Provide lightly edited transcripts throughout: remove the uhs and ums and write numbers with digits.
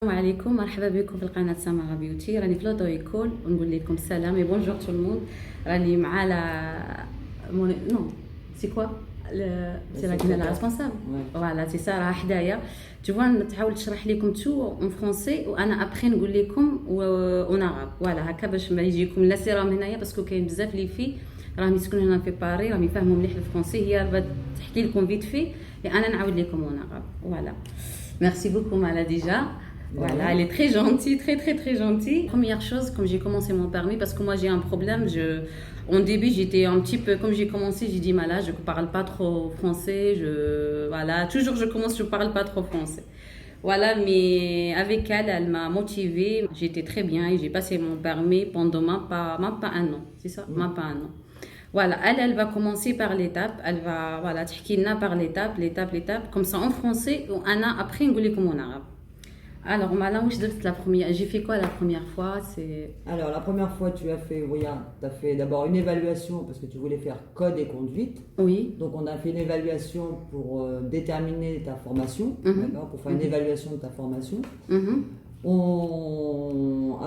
السلام عليكم، مرحبا بكم في القناة سماغة بيوتي. راني في لوطو ايكول ونقول لكم السلام et bonjour tout le monde. راني مع نو سي كوا سي لا ريسبونسابل فوالا سي سا راه حدايا تشوفوا تحاول تشرح لكم تو اون فرونسي وانا ابخي نقول لكم اون عرب فوالا هكا باش ما يجيكم لا سي راهم هنايا باسكو كاين بزاف لي في راهم يسكنوا هنا في باري راهم يفهموا مليح الفرونسي هي تحكي لكم فيت في انا نعاود لكم اون عرب فوالا. Merci beaucoup Mala déjà. Voilà, elle est très gentille, très gentille. Première chose, comme j'ai commencé mon permis, parce que moi j'ai un problème, au début j'étais un petit peu, comme j'ai commencé, j'ai dit Mala, je parle pas trop français, voilà, toujours je commence, je parle pas trop français. Voilà, mais avec elle, elle m'a motivée, j'étais très bien et j'ai passé mon permis pendant même pas un an, c'est ça, même pas un an. Voilà, elle va commencer par l'étape, elle va, voilà, تحكيلنا par l'étape, comme ça en français, ou Anna après نقول لكم en arabe. Alors, Mala, où j'ai fait quoi la première fois? Alors, la première fois, tu as fait d'abord une évaluation parce que tu voulais faire code et conduite. Oui. Donc, on a fait une évaluation pour déterminer ta formation, d'accord, pour faire une évaluation de ta formation.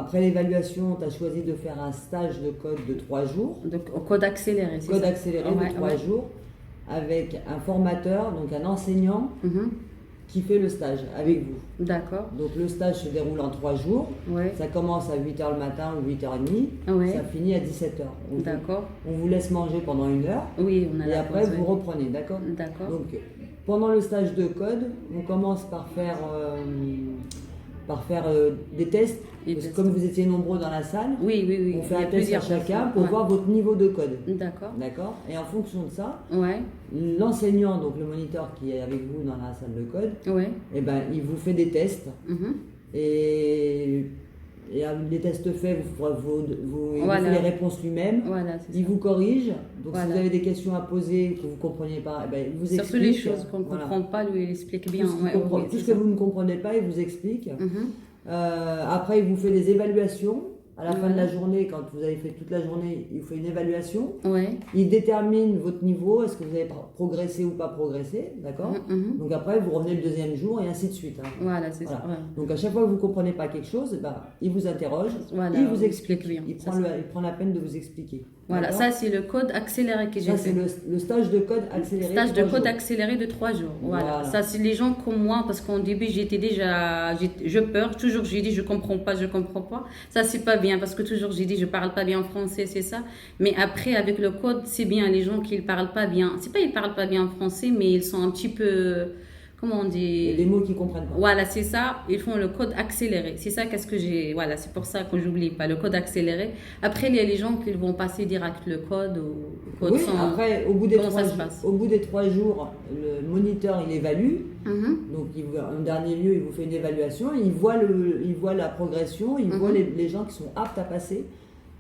Après l'évaluation, tu as choisi de faire un stage de code de 3 jours. Donc, code accéléré, c'est ça? Code accéléré de 3 jours avec un formateur, donc un enseignant. Qui fait le stage avec vous. D'accord. Donc le stage se déroule en 3 jours. Ouais. Ça commence à 8h le matin ou 8h30. Ouais. Ça finit à 17h. D'accord. On vous laisse manger pendant 1 heure. Oui, on a et la après pause, vous oui. reprenez, d'accord? D'accord. Donc pendant le stage de code, on commence par faire des tests. Parce que comme vous étiez nombreux dans la salle, oui. on fait un test à chacun pour voir votre niveau de code. D'accord. D'accord. Et en fonction de ça, ouais. L'enseignant, donc le moniteur qui est avec vous dans la salle de code, ouais. Eh ben, il vous fait des tests. Et avec les tests faits, il voilà. vous fait les réponses lui-même. Voilà, il vous corrige. Donc voilà. si vous avez des questions à poser que vous ne compreniez pas, eh ben, il vous explique. Surtout les choses qu'on ne comprend pas, lui il explique bien. Tout ce que vous ne comprenez pas, il vous explique. Après, il vous fait des évaluations. À la fin de la journée, quand vous avez fait toute la journée, il vous fait une évaluation. Ouais. Il détermine votre niveau, est-ce que vous avez progressé ou pas progressé, d'accord? Donc après, vous revenez le deuxième jour et ainsi de suite. Hein. Voilà, c'est ça. Ouais. Donc à chaque fois que vous ne comprenez pas quelque chose, ben, il vous interroge, voilà, il vous explique bien. Il prend la peine de vous expliquer. Voilà, ça c'est le code accéléré que j'ai fait. Ça c'est le stage de code accéléré. Stage de code accéléré de 3 jours. Voilà. Ça c'est les gens comme moi, parce qu'au début j'étais déjà, je peur, toujours j'ai dit je comprends pas. Ça c'est pas bien, parce que toujours j'ai dit je parle pas bien français, c'est ça. Mais après avec le code, c'est bien, les gens qui ne parlent pas bien, c'est pas ils parlent pas bien français, mais ils sont un petit peu... Comment on dit? Il y a des mots qu'ils comprennent pas. Voilà, c'est ça. Ils font le code accéléré. C'est ça qu'est-ce que j'ai... Voilà, c'est pour ça que j'oublie pas le code accéléré. Après, il y a les gens qui vont passer direct le code ou code oui, sans... après, au bout des 3 jours, le moniteur, il évalue. Donc, en dernier lieu, il vous fait une évaluation. Il voit la progression. Il voit les gens qui sont aptes à passer.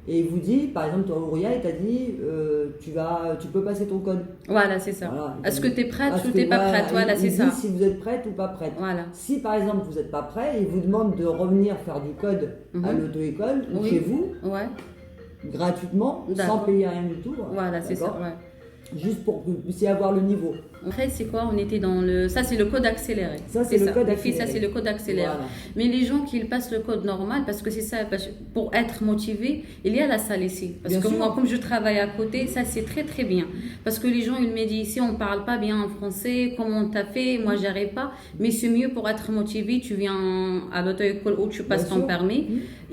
Et il vous dit, par exemple, toi, Ouria, il t'a dit, tu peux passer ton code. Voilà, c'est ça. Voilà, est-ce que tu es prête ou tu n'es pas prête? Voilà, c'est ça. Il dit si vous êtes prête ou pas prête. Voilà. Si, par exemple, vous n'êtes pas prêt, il vous demande de revenir faire du code à l'auto-école ou chez vous, gratuitement, sans payer rien du tout. Voilà, c'est ça. Ouais. Juste pour que vous puissiez avoir le niveau. Après, c'est quoi? On était dans le... Ça, c'est le code accéléré. Ça, c'est le code accéléré. Ça, c'est le code accéléré. Voilà. Mais les gens qui passent le code normal, parce que c'est ça, pour être motivé, il y a la salle ici. Parce que moi, comme je travaille à côté, ça, c'est très bien. Parce que les gens, ils me disent, ici, on ne parle pas bien en français, comment t'as fait? Moi, j'arrive pas. Mais c'est mieux pour être motivé. Tu viens à l'auto-école où tu passes ton permis,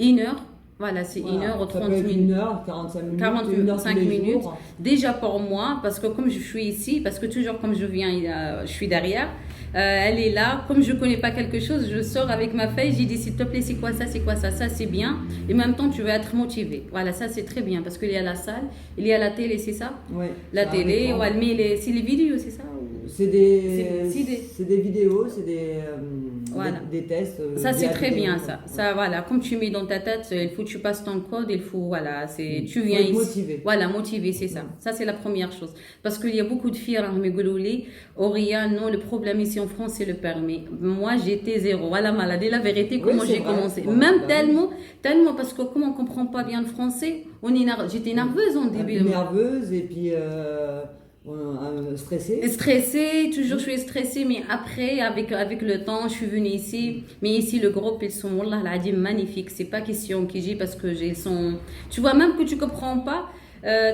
1 heure. Voilà, c'est 1 heure ou 30 minutes. 1 heure, 45 minutes. 45 minutes. Déjà pour moi, parce que comme je suis ici, parce que toujours comme je viens, je suis derrière, elle est là. Comme je ne connais pas quelque chose, je sors avec ma feuille, j'ai dit s'il te plaît, c'est quoi ça? Ça, c'est bien. Et en même temps, tu vas être motivé. Voilà, ça c'est très bien parce qu'il y a la salle, il y a la télé, c'est ça? Oui. La télé, c'est les vidéos, c'est ça? C'est des vidéos, c'est des tests. Ça, c'est très bien, ça. Ça, voilà, comme tu mets dans ta tête, il faut que tu passes ton code, il faut, voilà, tu viens ici. Motivé. Voilà, motivé, c'est ça. Ça, c'est la première chose. Parce qu'il y a beaucoup de filles, Auria, non, le problème ici en France, c'est le permis. Moi, j'étais zéro. Voilà, maladie, la vérité, comment j'ai commencé. Même tellement, parce que comme on ne comprend pas bien le français, j'étais nerveuse en début. Nerveuse, et puis... Stressée. Toujours je suis stressée, mais après, avec le temps, je suis venue ici. Mais ici, le groupe, ils sont, wallah, al-adim, magnifiques. C'est pas question qu'ils disent parce que ils sont. Tu vois, même que tu comprends pas.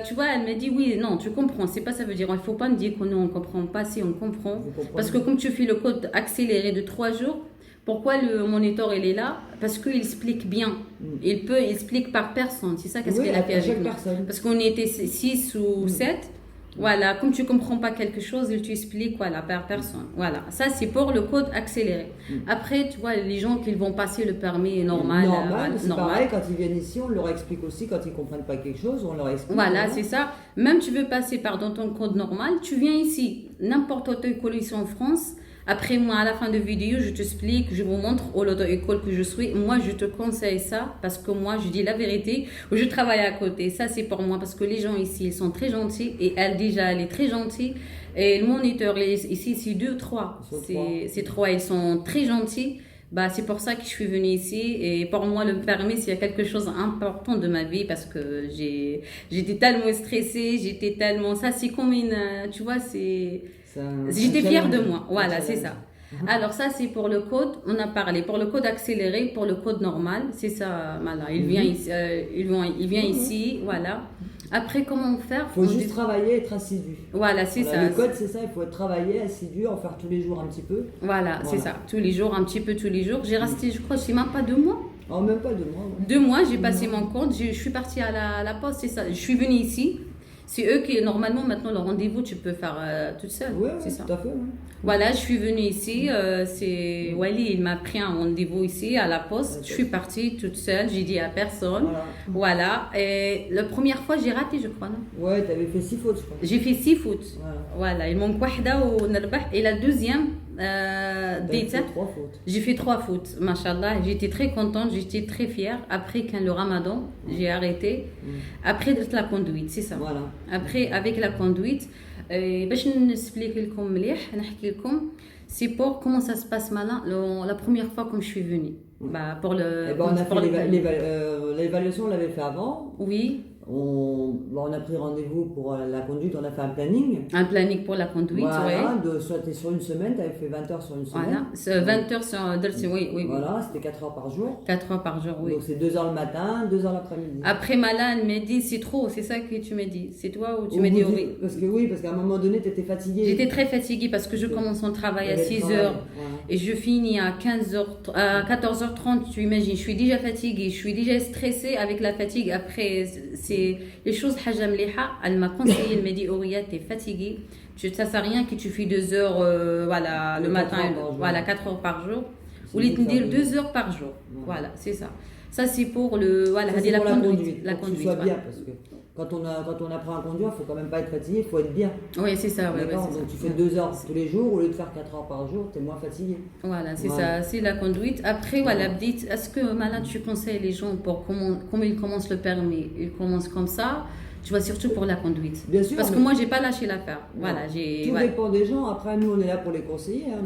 Tu vois, elle me dit oui, non, tu comprends. C'est pas ça veut dire. Il faut pas me dire que nous on comprend pas. Si on comprend, parce que comme tu fais le code accéléré de 3 jours, pourquoi le moniteur il est là? Parce qu'il explique bien. Il explique par personne. C'est ça qu'est-ce qu'il a fait avec nous. Parce qu'on était 6 ou 7. Voilà, comme tu comprends pas quelque chose, il t'explique voilà, par personne. Voilà, ça c'est pour le code accéléré. Après, tu vois, les gens qui vont passer le permis normal. C'est pareil, quand ils viennent ici, on leur explique aussi, quand ils comprennent pas quelque chose, on leur explique. Voilà, c'est ça. Même tu veux passer par dans ton code normal, tu viens ici. N'importe quelle école ici en France. Après, moi, à la fin de vidéo, je t'explique, je vous montre au l'auto-école que je suis. Moi, je te conseille ça parce que moi, je dis la vérité. Je travaille à côté. Ça, c'est pour moi parce que les gens ici, ils sont très gentils. Et elle, déjà, elle est très gentille. Et le moniteur, ici, c'est 2 ou 3. C'est 3. Ils sont très gentils. Bah, c'est pour ça que je suis venue ici. Et pour moi, le permis, c'est quelque chose d'important de ma vie parce que j'étais tellement stressée. J'étais tellement... Ça, c'est comme une... Tu vois, c'est... J'étais fière de moi, voilà, c'est ça. Alors ça, c'est pour le code, on a parlé. Pour le code accéléré, pour le code normal, c'est ça, voilà. Il vient ici, il vient ici, voilà. Après, comment faire? Il faut juste travailler et être assidu. Voilà, c'est ça. Le code, c'est ça, il faut être travailler, assidu, en faire tous les jours un petit peu. Voilà, c'est ça. Tous les jours, un petit peu tous les jours. J'ai resté, je crois, je sais même pas 2 mois. Oh, même pas 2 mois. Ouais. 2 mois, j'ai passé mon compte, je suis partie à la poste, c'est ça. Je suis venue ici. C'est eux qui, normalement, maintenant, le rendez-vous, tu peux faire toute seule. Oui, c'est ça. Tout à fait. Ouais. Voilà, je suis venue ici. C'est Wally, il m'a pris un rendez-vous ici à la poste. Je suis partie toute seule, j'ai dit à personne. Voilà. Et la première fois, j'ai raté, je crois, non? Ouais, tu avais fait 6 fautes, je crois. J'ai fait 6 fautes. Voilà. Il manque wahda ou narbah. Et la deuxième, j'ai fait 3 fautes. Machallah, j'étais très contente, j'étais très fière. Après, quand le ramadan, j'ai arrêté. Après, la conduite, c'est ça. Voilà. Après, avec la conduite, باش نسبليك لكم مليح نحكي لكم c'est pour comment ça se passe maintenant la première fois comme je suis venue. Bah pour le on a fait l'évaluation, on l'avait fait avant. Oui. On a pris rendez-vous pour la conduite, on a fait un planning. Un planning pour la conduite, voilà, tu sur une semaine, tu avais fait 20 heures sur une semaine. Voilà, 20 heures sur oui. Voilà, c'était 4 heures par jour. 4 heures par jour, oui. Donc c'est 2 heures le matin, 2 heures l'après-midi. Après Malane m'a dit c'est trop, c'est ça que tu m'as dit. C'est toi ou tu m'as dit oui? Parce qu'à un moment donné, tu étais fatiguée. J'étais très fatiguée parce que je commence mon travail à 6 heures et je finis à 14h30, tu imagines, je suis déjà fatiguée, je suis déjà stressée avec la fatigue. Après, c'est les choses haja mliha, elle m'a conseillé, elle m'a dit Ouria, t'es fatiguée, ça sert à rien que tu fais 2 heures voilà, le matin, voilà, 4 heures par jour, ou les dire 2 heures par jour, voilà, c'est ça. Ça c'est pour le voilà, la conduite. La conduite, soit bien parce que quand on apprend à conduire, il faut quand même pas être fatigué, il faut être bien. Oui, c'est ça. Ouais, donc tu fais 2 heures tous les jours, au lieu de faire 4 heures par jour, tu es moins fatigué. Voilà, c'est ça, c'est la conduite. Après, voilà, dites, est-ce que Malade, tu conseilles les gens pour comment ils commencent le permis? Ils commencent comme ça, tu vois, surtout pour la conduite. Bien sûr. Parce que moi, j'ai pas lâché l'affaire. Voilà, tout dépend des gens. Après, nous, on est là pour les conseiller. Hein,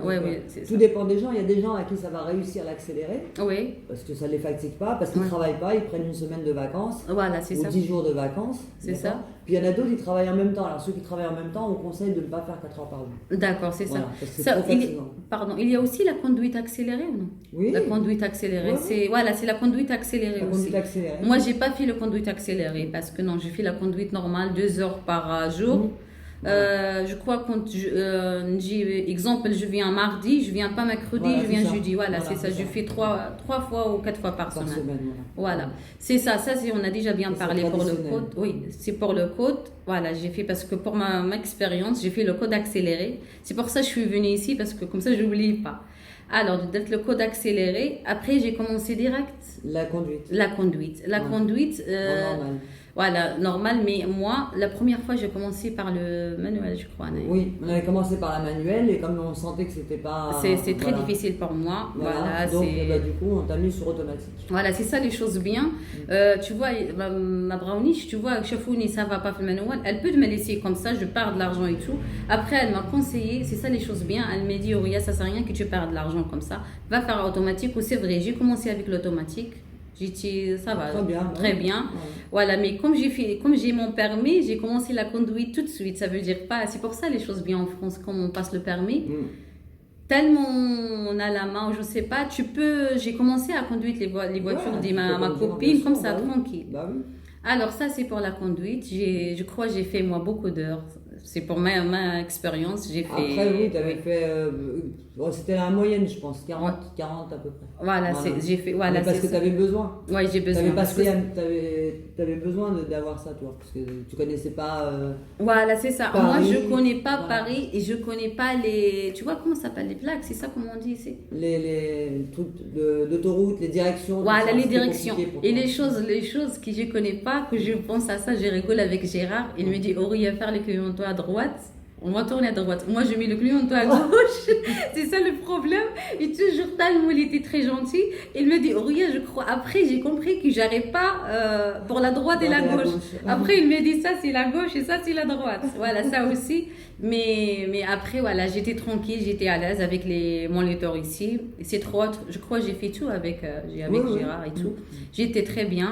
tout dépend des gens. Il y a des gens à qui ça va réussir l'accélérer. Oui. Parce que ça ne les fatigue pas, parce qu'ils ne travaillent pas, ils prennent une semaine de vacances. Voilà, c'est ça. Ou 10 jours de vacances. C'est ça. Puis il y en a d'autres qui travaillent en même temps. Alors ceux qui travaillent en même temps, on conseille de ne pas faire 4 heures par jour. D'accord, c'est ça. Parce que c'est trop fatigant. Pardon, il y a aussi la conduite accélérée ou non? Oui. La conduite accélérée, c'est la conduite accélérée aussi. Moi, j'ai pas fait la conduite accélérée parce que non, j'ai fait la conduite normale 2 heures par jour. Je crois quand exemple, je viens mardi, je viens pas mercredi, je viens jeudi. Voilà, c'est ça. Je fais 3 fois ou 4 fois par semaine. Voilà, c'est ça. Ça, on a déjà bien parlé pour le code. Oui, c'est pour le code. Voilà, j'ai fait parce que pour ma expérience, j'ai fait le code accéléré. C'est pour ça que je suis venue ici parce que comme ça, je n'oublie pas. Alors, d'être le code accéléré. Après, j'ai commencé direct. La conduite. La conduite. Normal. Voilà, normal, mais moi, la première fois, j'ai commencé par le manuel, je crois. Oui, on avait commencé par la manuelle et comme on sentait que c'était pas... C'est très difficile pour moi. Voilà, donc, du coup, on t'a mis sur automatique. Voilà, c'est ça les choses bien. Tu vois, ma browniche, tu vois, Chafouni, ça va pas faire le manuel. Elle peut me laisser comme ça, je perds de l'argent et tout. Après, elle m'a conseillé, c'est ça les choses bien. Elle m'a dit, Ouria, ça sert à rien que tu perds de l'argent comme ça. Va faire automatique. Ou c'est vrai, j'ai commencé avec l'automatique. Ça va très bien. Ouais. Voilà, mais comme j'ai mon permis, j'ai commencé la conduite tout de suite. Ça veut dire pas. C'est pour ça les choses bien en France quand on passe le permis. Tellement on a la main, je sais pas. J'ai commencé à conduire les voitures de ma copine comme ça, tranquille. Bah oui. Alors ça c'est pour la conduite. Je crois j'ai fait moi beaucoup d'heures. C'est pour ma expérience, j'ai fait... Après, oui, tu avais fait... c'était la moyenne, je pense, 40 à peu près. Voilà. J'ai fait... Voilà, parce que tu avais besoin. Oui, j'ai besoin. Tu avais besoin d'avoir ça, toi, parce que tu connaissais pas... Voilà, c'est ça. Paris, moi, je connais pas Paris et je connais pas les... Tu vois comment ça s'appelle, les plaques, c'est ça comment on dit ici? Les trucs d'autoroute, les directions. Voilà, les directions. Et les choses que je connais pas, que je pense à ça, je rigole avec Gérard. Il me dit, Aurélie, faire les clients-toi à droite, on va tourner à droite. Moi, je mets le client-toi à gauche. C'est ça le problème. Et toujours tellement, il était très gentil. Il me dit, Aurélie, je crois. Après, j'ai compris que j'arrive pas pour la droite et la gauche. Après, il me dit, ça, c'est la gauche et ça, c'est la droite. Voilà, ça aussi. Mais après, voilà, j'étais tranquille, j'étais à l'aise avec mon lecteur ici. C'est trop autre. Je crois que j'ai fait tout avec Gérard et tout. J'étais très bien.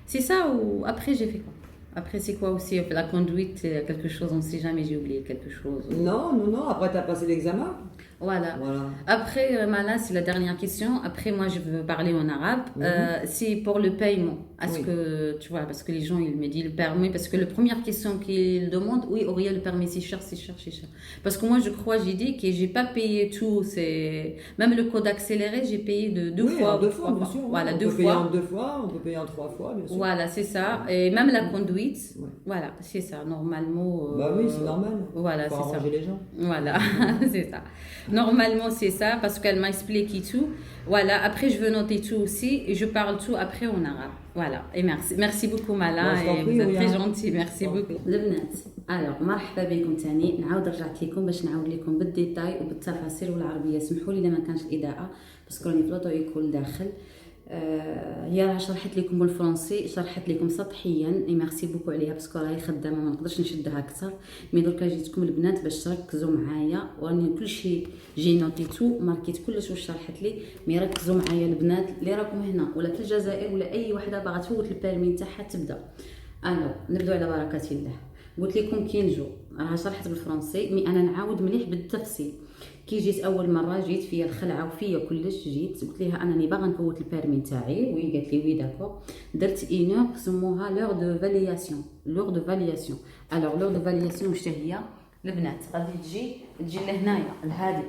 C'est ça ou après, j'ai fait quoi? Après, c'est quoi aussi la conduite, quelque chose, on ne sait jamais, j'ai oublié quelque chose. Non. Après, tu as passé l'examen. Voilà. Après, Mala, c'est la dernière question. Après, moi, je veux parler en arabe. C'est pour le paiement. Est-ce que, tu vois, parce que les gens, ils me disent le permis. Parce que la première question qu'ils demandent, oui, Aurélie, le permis, c'est cher. Parce que moi, je crois, j'ai dit que je n'ai pas payé tout. Même le code accéléré, j'ai payé deux fois. Deux fois, bien sûr. Voilà, on peut payer en 2 fois, on peut payer en 3 fois, bien sûr. Voilà, c'est ça. Et même la conduite, voilà, c'est ça. Normalement. Bah oui, c'est normal. Voilà, faut c'est arranger ça. les gens. Voilà, c'est ça. Normalement, c'est ça, parce qu'elle m'a expliqué tout. Voilà, après, je veux noter tout aussi, et je parle tout après en arabe. Voilà, et merci. Merci beaucoup, Mala, et vous êtes très gentil. Merci beaucoup. البنات alors مرحبا بكم تاني. نعاود رجعت لكم باش نعاود لكم بالديتاي وبالتفاصيل والعربيه. سمحوا لي اذا ما كانش الاضاءه باسكو راني في لوطو يكون داخل. هي راه شرحت لكم بالفرنسي، شرحت لكم سطحيا، اي ميرسي بوكو عليها باسكو راهي خدامه ما نقدرش نشدها اكثر. مي دركا جيتكم البنات باش تركزوا معايا، وراني كلشي جي نوتيتو ماركيت كلش واش شرحت لي. مي ركزوا معايا البنات اللي راكم هنا ولا في الجزائر ولا اي وحده باغا تفوت البيرمي نتاعها تبدا. نبداو على بركه الله. قلت لكم كي نجو راه شرحت بالفرنسي، مي انا نعاود مليح بالتفصيل. كي جيت اول مره جيت فيا الخلعه وفيا كلش، جيت قلت لها انني باغا نفوت البيرمي تاعي، وهي قالت لي وي داكور. درت اينور سموها لور دو فالياسيون. الوغ لور دو فالياسيون واش هي البنات؟ غادي تجي لهنايا لهادي،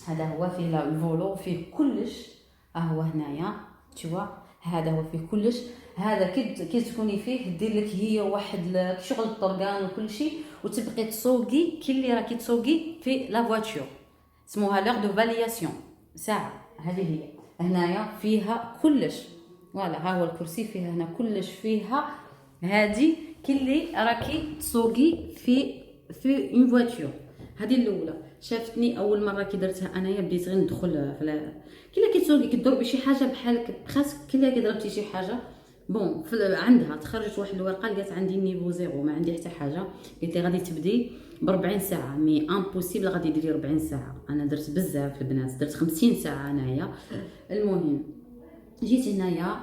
هذا هو فيه الفولو فيه كلش، هو هنايا تشوا، هذا هو فيه كلش. هذا كي تكوني فيه دير لك هي واحد شغل الطرقان وكل شيء، وتبقي تسوقي كي اللي راكي تسوقي في لا فواتور. اسموها لور دو فالياسيون ساعه. هذه هي هنايا فيها كلش. فوالا ها هو الكرسي فيها هنا كلش، فيها هذه كي اللي راكي تسوقي في اون فواتور. هذه الاولى. شافتني اول مره كي درتها انايا بديت غير ندخل كي تسوقي كضربي شي حاجه بحالك خاصك كي ضربتي شي حاجه بون عندها تخرجت واحد الورقه لقات عندي نيفو زيرو، ما عندي حتى حاجه. قالت لي غادي تبدي ب40 ساعه، مي امبوسيبل غادي ديري 40 ساعه. انا درت بزاف البنات، درت 50 ساعه انايا. المهم جيت هنايا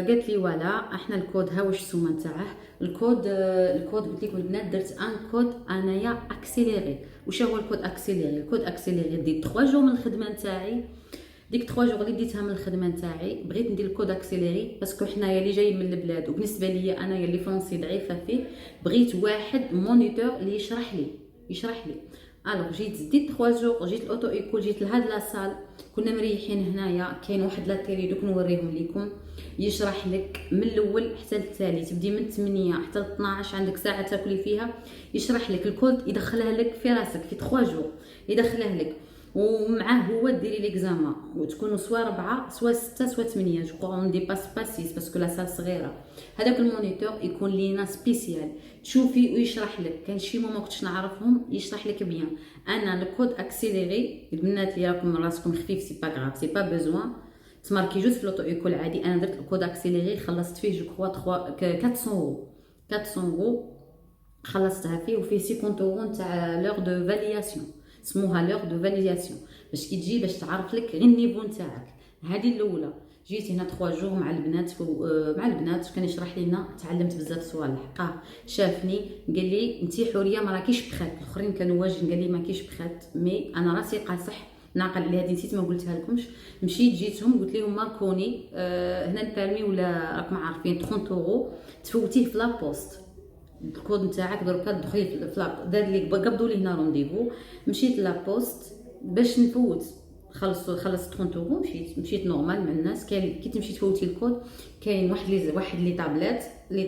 قالت لي ولا احنا الكود ها واش السومه نتاعه. الكود قلت لكم البنات درت ان كود انايا اكسيليري. واش هو الكود اكسيليري؟ الكود اكسيليري ديت 3 جور من الخدمه نتاعي. ديك 3 جور اللي ديتها من الخدمه نتاعي بغيت ندير الكود اكسيليري باسكو حنايا اللي جاي من البلاد، وبالنسبه لي انايا اللي فرونسي ضعيفه فيه، بغيت واحد مونيتور اللي يشرح لي. الوغ جيت ديت 3 جور، جيت الاوتو ايكول، جيت لهاد لاصال كنا مريحين هنايا. كاين واحد لاتيلي دوك نوريهم لكم، يشرح لك من الاول حتى التالي، تبدي من 8 حتى 12 عندك ساعه تاكلي فيها. يشرح لك الكود، يدخلها لك في راسك في 3 جور، يدخلها لك ومعاه هو ديري ليكزامان، وتكونوا سوا 4 سوا 6 سوا 8. جو كو اون ديباس با 6 باسكو لا سال صغيره. هذاك المونيتور يكون لينا سبيسيال تشوفي ويشرح لك. كان شي ما كنتش نعرفهم يشرح لك بيان. انا الكود اكسيليري البنات اللي راكم راسكم خفيف سي با غراف، سي با بيزوان تماركي جوست في لوطو ايكول عادي. انا درت الكود اكسيليري خلصت فيه جو كوا 400 اورو خلصتها فيه، وفيه 50 اورو نتاع لور دو فالياسيون. سموها لور دو فاليداسيون باش كي تجي باش تعرف لك غير النيفو نتاعك. هذه الاولى. جيت هنا 3 جوغ مع البنات كان يشرح لنا، تعلمت بزاف صوالح. شافني قال لي انت حوريه ما راكيش بخات. الاخرين كانوا واجد، قال لي ما كاينش بخات، مي انا راسي قاصح ناقل على هذه نسيت ما قلتها لكمش. مشيت جيتهم قلت لهم ماركوني هنا البيرمي ولا راكم عارفين 30 اورو تفوتيه في لابوست، الكود نتاعك دركا تدخلي في دار لي قبضوا لي هنا رونديفو. مشيت لابوست باش نفوت، خلصت 30 اورو. مشيت نورمال مع الناس. كاين كي تمشي تفوتي الكود كاين واحد لي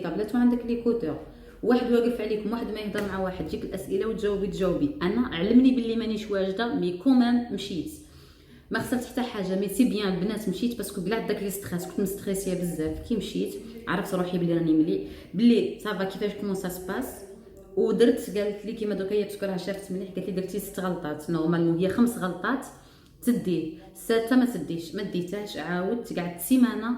طابلات وعندك لي كوتور، واحد واقف عليكم، واحد ما يهضر مع واحد، تجيك الاسئله وتجاوبي. انا علمني باللي مانيش واجده، مي كومام مشيت، ما خسرت حتى حاجه. مي سي بيان البنات مشيت باسكو بلعت داك لي ستريس، كنت مستريسيه بزاف. كي مشيت عرفت روحي بلي راني مليح، بلي صافا كيفاش كومون سا سباس. ودرت قالت لي كيما دوكا هي باسكو شافت مليح، قالت لي درتي 6 غلطات نورمالمون، هي 5 غلطات تديه، 6 ما تديش، ما ديتهاش. عاودت قعدت سيمانه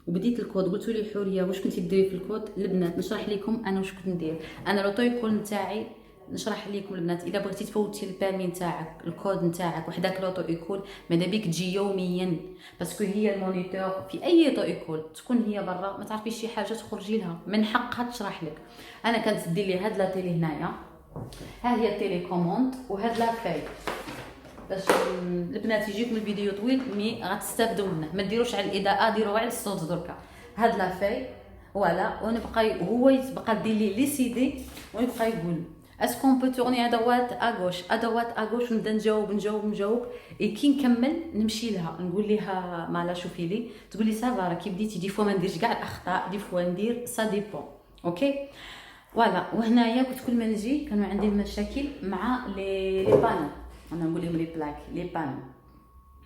وبديت الكود. قلتوا لي حوريه واش كنتي ديري في الكود؟ البنات نشرح لكم انا واش كنت ندير. انا لوطو يكون نتاعي نشرح لكم البنات. الا بغيتي تفوتي البيرمي نتاعك، الكود نتاعك وحداك لوطو ايكول، ماذا بيك تجي يوميا، باسكو هي المونيتور في اي لوطو ايكول تكون هي برا ما تعرفيش شي حاجه تخرجي لها، من حقها تشرح لك. انا كانت دير لي هاد لا تيلي هنايا، ها هي التيلي كوموند، وهاد لا فاي باش البنات يجيكم الفيديو طويل مي غتستافدوا منه. ما ديروش على الاضاءه، ديروا على الصوت دركا. هاد لا فاي فوالا، ونبقى هو يبقى دير لي سيدي ويبقى يقول اسكون بو تورني ادوات اغوش ونبدا نجاوب. كي نكمل نمشي لها نقول لها مالا شوفي لي، تقول لي سافا راكي بديتي دي فوا ما نديرش كاع الاخطاء، دي فوا ندير سا ديبون. اوكي فوالا. وهنايا كنت كل ما نجي كانوا عندي مشاكل مع لي بانو، انا نقول لهم لي بلاك لي بانو.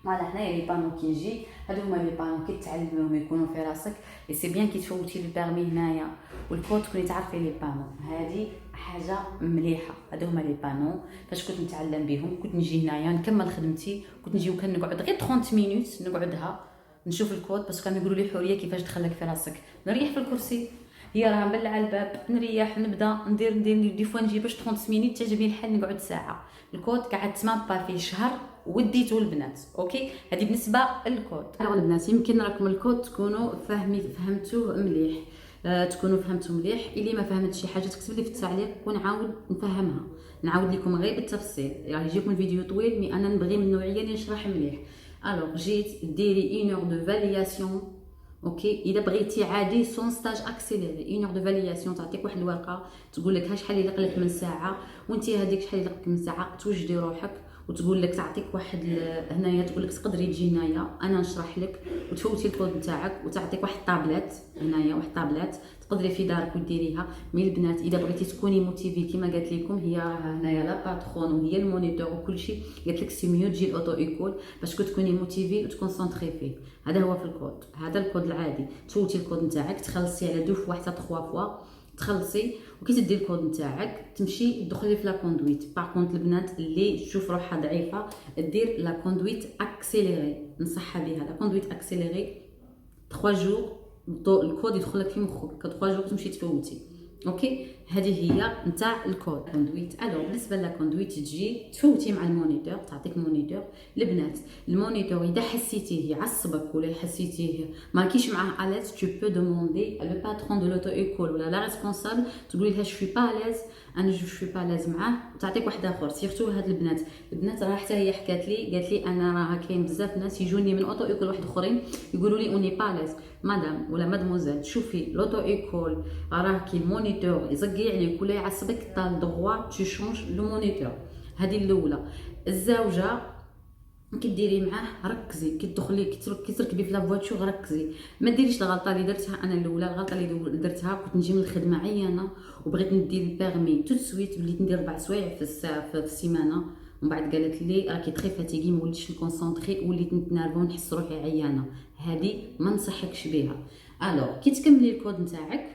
فوالا هنايا لي بانو كي نجي هادو هما لي بانو كي تعلمهم يكونوا في راسك. اي سي بيان كي تفوتي البيرمي هنايا والكود تكوني تعرفي لي بانو، هذه حاجه مليحه. هادو هما لي بانو فاش كنت نتعلم بهم. كنت نجي هنايا نكمل خدمتي، كنت نجي وكان نقعد غير 30 مينوت نقعدها نشوف الكود، باسكو كانوا يقولوا لي حوريه كيفاش دخلك في راسك. نريح في الكرسي، هي راه مبلعه الباب، نريح نبدا ندير دي فوا نجي باش 30 مينوت تعجبني الحال نقعد ساعه. الكود قعدت ما فيه شهر وديته البنات. اوكي هذه بالنسبه للكود. البنات يمكن راكم الكود تكونوا فهمتوه مليح، تكونوا فهمتوا مليح. اللي ما فهمتش شي حاجه تكتب لي في التعليق ونعاود نفهمها، نعاود لكم غير بالتفصيل. يعني يجيكم الفيديو طويل مي انا نبغي من النوعيه اللي نشرح مليح. الوغ جيت ديري 1 اور دو فالياسيون. اوكي اذا بغيتي عادي سون ستاج اكسيليري 1 اور دو فالياسيون، تعطيك واحد الورقه تقول لك ها شحال يلق لك من ساعه، وانت هذيك شحال يلق لك من ساعه توجدي روحك، وتقول لك تعطيك واحد هنايا تقول لك تقدري تجي هنايا انا نشرح لك وتفوتي الكود نتاعك، وتعطيك واحد طابلات هنايا، واحد طابلات تقدري في دارك وديريها. مي البنات اذا بغيتي تكوني موتيفي كيما قالت لكم هي هنايا لا باترون وهي المونيتور وكل شيء، قالت لك سي ميو تجي الاوتو ايكول باش تكوني موتيفي وتكونسونطري فيه. هذا هو في الكود، هذا الكود العادي. تفوتي الكود نتاعك تخلصي على 2 فوا حتى 3 فوا تخلصي، وكي تدي الكود نتاعك تمشي تدخلي في لا كوندويت. باغ كونط البنات اللي تشوف روحها ضعيفه دير لا كوندويت اكسيليري، نصحها بها لا كوندويت اكسيليري 3 جور الكود يدخل لك في مخك، 3 جور تمشي تفوتي. اوكي هذه هي نتاع الكود كوندويت. الو بالنسبه لا كوندويت تجي تفوتي مع المونيتور، تعطيك مونيتور. البنات المونيتور اذا حسيتيه يعصبك ولا حسيتيه ما كيش معاه اليز تو بو دوموندي لو باترون دو لوتو ايكول ولا لا ريسبونسابل، تقولي لها جو با اليز، انا جو سوي با لاز معاه، تعطيك واحد اخر. سيرتو هاد البنات راه حتى هي حكات لي انا راه كاين بزاف ناس يجوني من اوتو ايكول واحد اخرين يقولوا لي اوني با لاز. مدام ولا مادموزيل شوفي لوتو ايكول راه كي المونيتور يزقي عليك ولا يعصبك طال دغوا تو شونج لو مونيتور. هذه الاولى. الزوجه كي ديري معاه ركزي، كي تدخلي كي تركبي في لا فواتور ركزي، ما ديريش الغلطه اللي درتها انا الاولى. الغلطه اللي درتها كنت نجي من الخدمه عيانه وبغيت ندير البيرمي تو سويت، وليت ندير 4 سوايع في السيمانه، ومن بعد قالت لي راكي تري فاتيغي، ما وليتش نكونسونطري، وليت نتنرفو ونحس روحي عيانه. هذه ما نصحكش بها. الوغ كي تكملي الكود نتاعك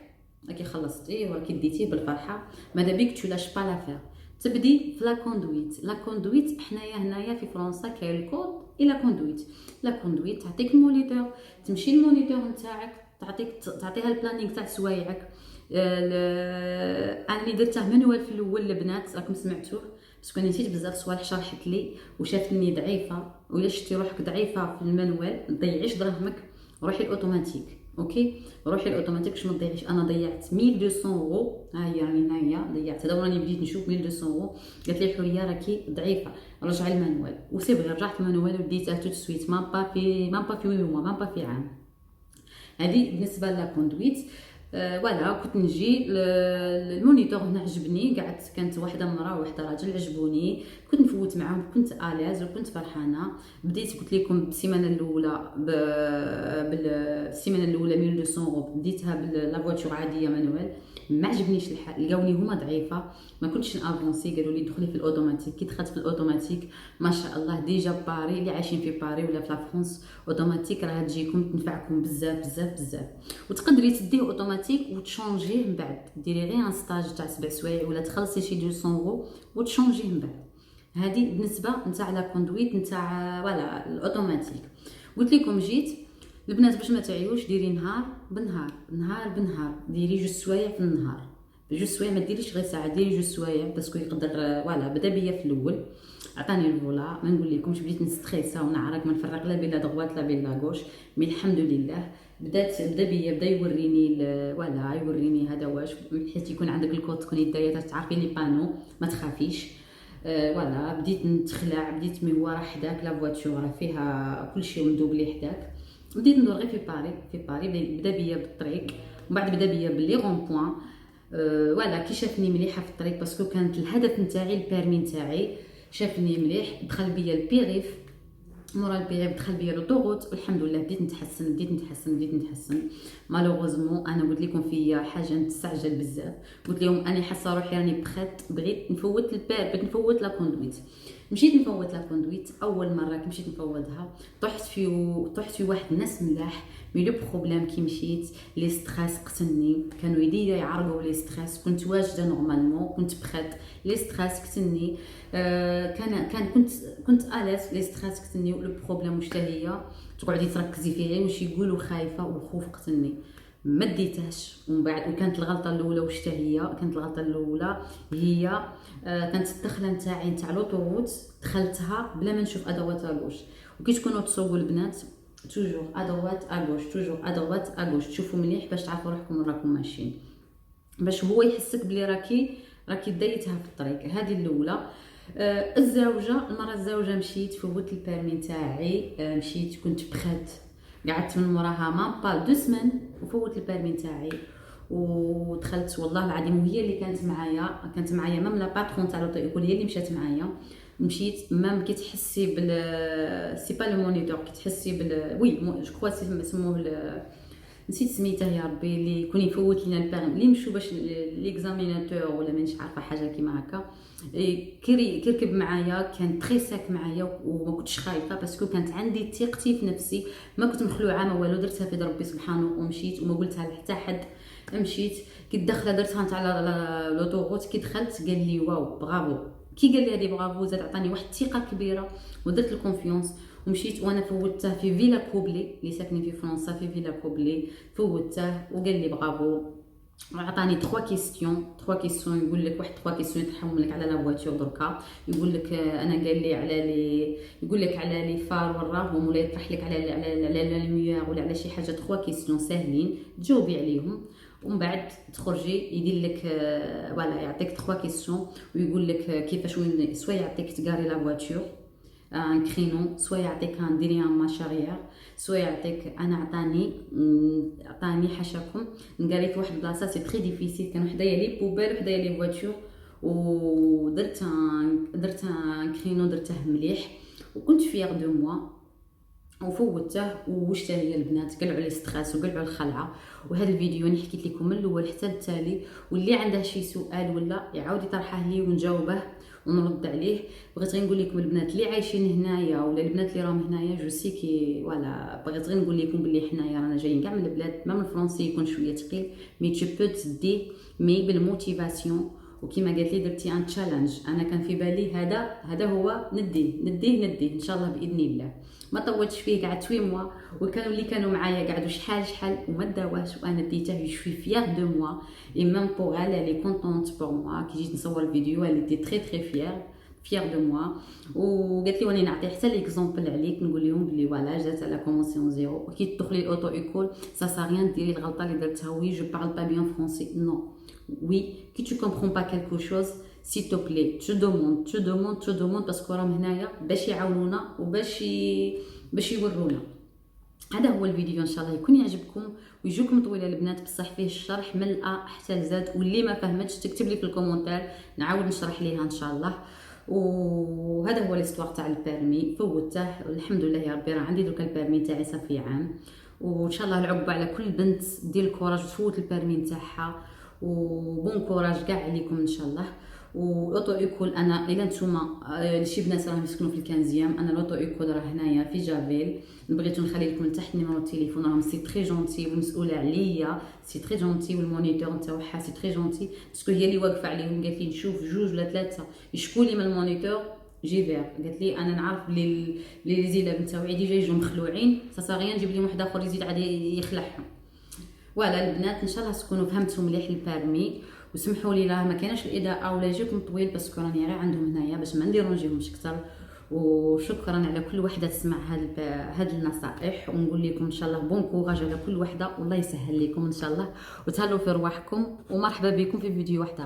راكي خلصتي وراكي ديتيه بالفرحه، ماذا بيك تو لاش با لافير، تبدي في لا كوندويت. لا كوندويت حنايا هنايا في فرنسا كاين الكود الى كوندويت. لا كوندويت تعطيك المونيتور، تمشي المونيتور نتاعك تعطيها البلانينغ تاع سوايعك. انا اللي درته منوال في الاول البنات راكم سمعتوه، باسكو انا نسيت بزاف صوالح شرحت لي وشافتني ضعيفه، ولا شفتي روحك ضعيفه في المانوال ما تضيعيش دراهمك، روحي الاوتوماتيك. اوكي روحي الاوتوماتيك باش ما تضيعيش. انا ضيعت 1200 اورو، ها هي راني هنايا ضيعت هذا وراني بديت نشوف 1200 اورو. قالت لي حوريه راكي ضعيفه رجعي المانوال، وسي بغي رجعت المانوال وبديتها تو سويت مام با في 8 موا مام با في عام. هذه بالنسبه لا كوندويت. فوالا كنت نجي المونيتور هنا عجبني، قعدت كانت واحده مراه وواحده راجل عجبوني، كنت نفوت معاهم، كنت الاز وكنت فرحانه. بديت قلت لكم بالسيمانه الاولى بالسيمانه الاولى 1200 اورو بديتها بلا فواتور عاديه مانوال، ما عجبنيش الحال، لقاوني هما ضعيفه ما كنتش نافونسي، قالوا لي دخلي في الاوتوماتيك. كي دخلت في الاوتوماتيك ما شاء الله ديجا باري اللي عايشين في باري ولا في فرنسا اوتوماتيك راه تجيكم تنفعكم بزاف بزاف بزاف. وتقدري تديه اوتوماتيك وتشونجيه من بعد، ديري غير ان ستاج تاع 7 سوايع ولا تخلصي شي 200 اورو وتشونجيه من بعد. هذه بالنسبه نتاع لا كوندويت نتاع فوالا الاوتوماتيك. قلت لكم جيت البنات باش ما تعيوش ديري نهار بنهار نهار بنهار، ديري 2 سوايع في النهار، 2 سوايع ما ديريش غير ساعه، ديري 2 سوايع باسكو يقدر فوالا. بدا بيا في الاول عطاني الفولا ما نقول لكمش بديت نستريسا ونعرق ما نفرق لا بين لا دغوات لا بين لا غوش، مي الحمد لله بدا بيا بدا يوريني فوالا يوريني هذا واش حيت يكون عندك الكود تكوني دايره تعرفي لي بانو ما تخافيش. فوالا بديت نتخلع، بديت مي هو راه حداك لا فواتور راه فيها كلشي ومدوبلي حداك. بديت ندور غير في باري بدا بيا بالطريق، ومن بعد بدا بيا باللي غون بوين. فوالا كي شافني مليحه في الطريق باسكو كانت الهدف نتاعي البيرمي نتاعي، شافني مليح دخل بيا البيريف، مورا البيريف دخل بيا لوطوغوت والحمد لله بديت نتحسن. مالوغوزمون انا قلت لكم في حاجه نتستعجل بزاف، قلت لهم انا حاسه روحي راني بغيت نفوت بغيت نفوت لا كوندويت. مشيت نفوت لا كوندويت، اول مره كي مشيت نفوتها طحت في واحد الناس ملاح، مي لو بروبليم كي مشيت لي ستريس قتلني، كانوا يديا يعرقوا لي ستريس، كنت واجده نورمالمون كنت بخيت، لي ستريس قتلني. كنت الاس لي ستريس قتلني. لو بروبليم واش هي تقعدي تركزي فيه واش يقولوا، خايفه والخوف قتلني ما ديتهاش. ومن بعد وكانت الغلطه الاولى واش هي كانت الغلطه الاولى هي كانت الدخله نتاعي نتاع لوطوروت دخلتها بلا ما نشوف ادوات اغوش. وكي تكونوا تسوقوا البنات توجور ادوات اغوش توجور ادوات اغوش، تشوفوا مليح باش تعرفوا روحكم وين راكم ماشيين، باش هو يحسك بلي راكي دايتها في الطريق. هذه الاولى. المره الزوجه مشيت فوت البيرمي تاعي، مشيت كنت بخات، قعدت من موراها مام با 2 سمان وفوت البيرمي تاعي ودخلت. والله العظيم وهي اللي كانت معايا مام لا باترون تاع لوطو هي اللي مشات معايا. مشيت مام كي تحسي سي با لو مونيتور، كي تحسي وي جو كوا سموه نسيت سميته يا ربي، اللي يكون يفوت لينا البيرمي اللي مشو باش ليكزاميناتور ولا مانيش عارفه حاجه كيما هكا. كيركب معايا كان تري ساك معايا وما كنتش خايفه باسكو كانت عندي ثقتي في نفسي، ما كنت مخلوعه ما والو، درتها في ربي سبحانه ومشيت وما قلتها لحتى حد. مشيت كي داخله درتها نتاع لوطوغوت، كي دخلت قال لي واو برافو، كي قال لي هذه برافو زاد عطاني واحد الثقه كبيره ودرت الكونفيونس ومشيت. وانا فوتته في فيلا كوبلي اللي ساكنين في فرنسا، في فيلا كوبلي فوتته وقال لي برافو وعطاني 3 كيسيون. يقول لك واحد 3 كيسيون يطرحهم لك على لا فواتور دركا، يقول لك انا قال لي على لي، يقول لك على لي فار وراهم، ولا يطرح لك على المياه ولا على شي حاجه. 3 كيسيون ساهلين تجاوبي عليهم ومن بعد تخرجي يدير لك فوالا يعطيك 3 كيسيون ويقول لك كيفاش وين، سوا يعطيك تقاري لا فواتور ان كرينو، سوا يعطيك ديري ان ماشاريير، سوا يعطيك انا عطاني حاشاكم نقاري في واحد البلاصه سي تري ديفيسيل، كانوا حدايا لي بوبال وحدايا لي فواتور، ودرت ان كرينو درته مليح وكنت فيغ دو موا وفوتته. وواش هي البنات قلعوا لي ستريس وقلعوا الخلعه. وهذا الفيديو انا حكيت لكم من الاول حتى التالي، واللي عنده شي سؤال ولا يعاود يطرحه لي ونجاوبه ونرد عليه. بغيت غير نقول لكم البنات اللي عايشين هنايا ولا البنات اللي راهم هنايا جو سي كي فوالا، بغيت غير نقول لكم بلي حنايا رانا جايين كاع من البلاد، ما من الفرنسي يكون شويه ثقيل مي تو بو تدي مي بالموتيفاسيون. وكما قالت لي درتي ان تشالنج، انا كان في بالي هذا هو نديه ان شاء الله باذن الله. ما طولتش فيه، قعدت 8 موا، وكانوا اللي كانوا معايا قعدوا شحال وما داواش، وانا ديته شوي فيغ دو موا اي ميم بور elle est contente pour moi. كي جيت نصور الفيديو elle était très très fière فيير دو موا. وقالت لي واني نعطي حتى ليكزامبل عليك، نقول لهم بلي فوالا جات على كومونسيون زيرو. كي تدخلي الاوتو ايكول سا ساريان ديري الغلطه اللي درتها، وي جو بارل با بيان فرونسي، نو وي كي تو كومبرون با كالكو شوز سي تو بلي تو دوموند باسكو راهم هنايا باش يعاونونا باش يورونا. هذا هو الفيديو، ان شاء الله يكون يعجبكم ويجوكم طويله البنات، بصح فيه الشرح من الأ حتى لزاد، واللي ما فهمتش تكتب لي في الكومونتير نعاود نشرح ليها ان شاء الله. وهذا هو ليستوار تاع البيرمي، فوته والحمد لله يا ربي راه عندي دوكا البيرمي تاعي صافي عام، وان شاء الله العقبه على كل بنت دير الكوراج وتفوت البيرمي نتاعها، وبون كوراج كاع عليكم ان شاء الله. واوتو ايكول انا الى نتوما شي بنات راهم يسكنوا في الكانزيام، انا لوتو ايكول راه هنايا في جافيل، بغيتو نخلي لكم لتحت نيميرو التليفون، راهم سي تري جونتي والمسؤوله عليا سي تري جونتي، والمونيتور نتاعها سي تري جونتي باسكو هي اللي واقفه عليهم، قالت لي نشوف جوج ولا ثلاثه يشكوا لي من المونيتور جي فير، قالت لي انا نعرف لي زيلاب نتاوعي ديجا يجوا مخلوعين سا نجيب لهم واحد اخر يزيد عاد يخلعهم. ولا البنات ان شاء الله تكونوا فهمتوا مليح البيرمي، وسمحوا لي راه ما كايناش الاضاءه ولا يجيكم طويل باسكو راني غير عندهم هنايا باش ما نديرونجيهمش اكثر. وشكرا على كل وحده تسمع هاد النصائح، ونقول لكم ان شاء الله بون كوراج على كل وحده، والله يسهل لكم ان شاء الله، وتهلاو في رواحكم، ومرحبا بكم في فيديو واحد اخر.